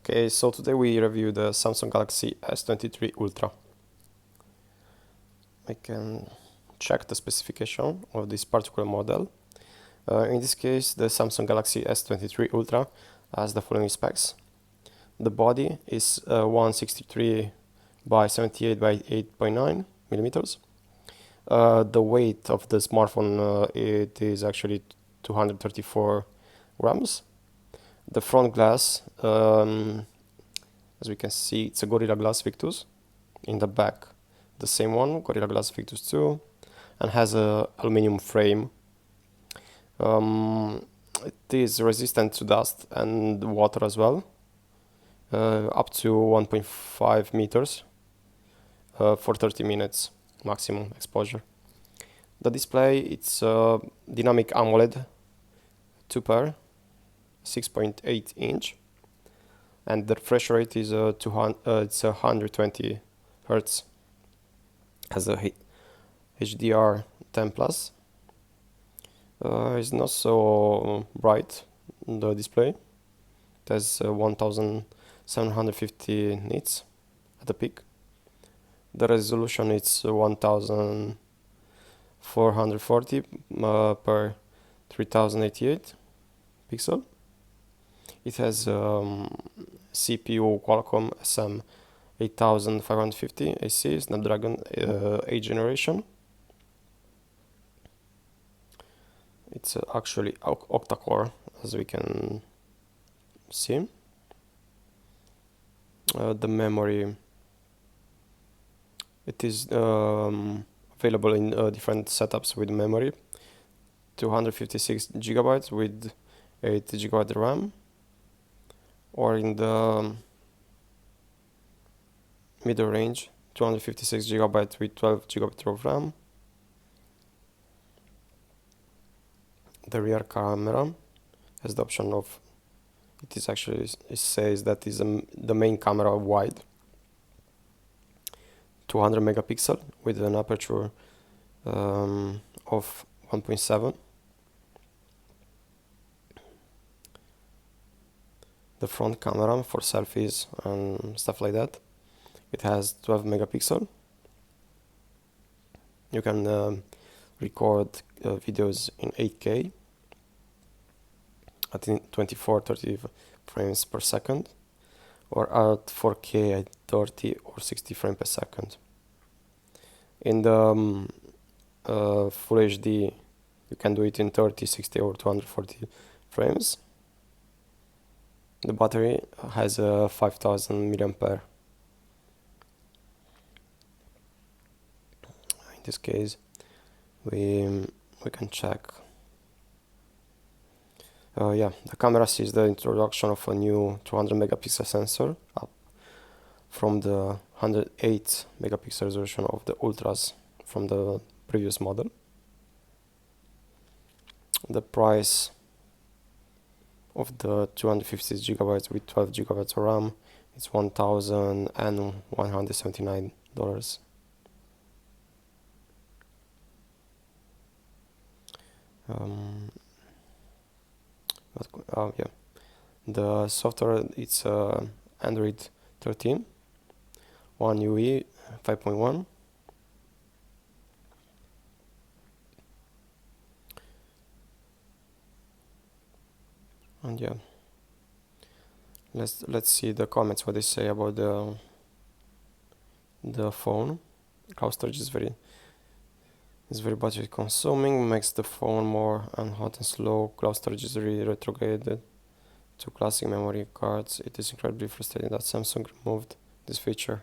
Okay, so today we review the Samsung Galaxy S23 Ultra. I can check the specification of this particular model. In this case, the Samsung Galaxy S23 Ultra has the following specs. The body is 163 by 78 by 8.9 millimeters. The weight of the smartphone it is actually 234 grams. The front glass, as we can see, it's a Gorilla Glass Victus. In the back, the same one, Gorilla Glass Victus 2, and has a aluminum frame. It is resistant to dust and water as well, up to 1.5 meters for 30 minutes maximum exposure. The display, it's dynamic AMOLED 2-pair, 6.8 inch, and the refresh rate is 120 Hertz. Has a HDR 10 plus. It's not so bright, the display. It has 1750 nits at the peak. The resolution is 1440 per 3088 pixel. It has CPU Qualcomm SM8550 AC Snapdragon 8th generation. It's actually octa-core, as we can see. The memory, it is available in different setups with memory. 256 gigabytes with 8 gigabyte RAM, or in the middle range, 256 gigabytes with 12 gigabyte of RAM. The rear camera has the option of, it says that is the main camera wide, 200 megapixel with an aperture of 1.7. The front camera for selfies and stuff like that, it has 12 megapixel. You can record videos in 8K at 24-30 frames per second, or at 4K at 30 or 60 frames per second. In the Full HD, you can do it in 30, 60 or 240 frames. The battery has a 5000 milliampere. In this case, we can check. The camera sees the introduction of a new 200 megapixel sensor up from the 108 megapixel resolution of the Ultras from the previous model. The price of the 250 gigabytes with 12 gigabytes of RAM is $1,179. The software, it's Android 13, One UI 5.1. And let's see the comments, what they say about the phone. Cloud storage is very battery consuming, makes the phone more hot and slow. Cloud storage is really retrograded to classic memory cards. It is incredibly frustrating that Samsung removed this feature.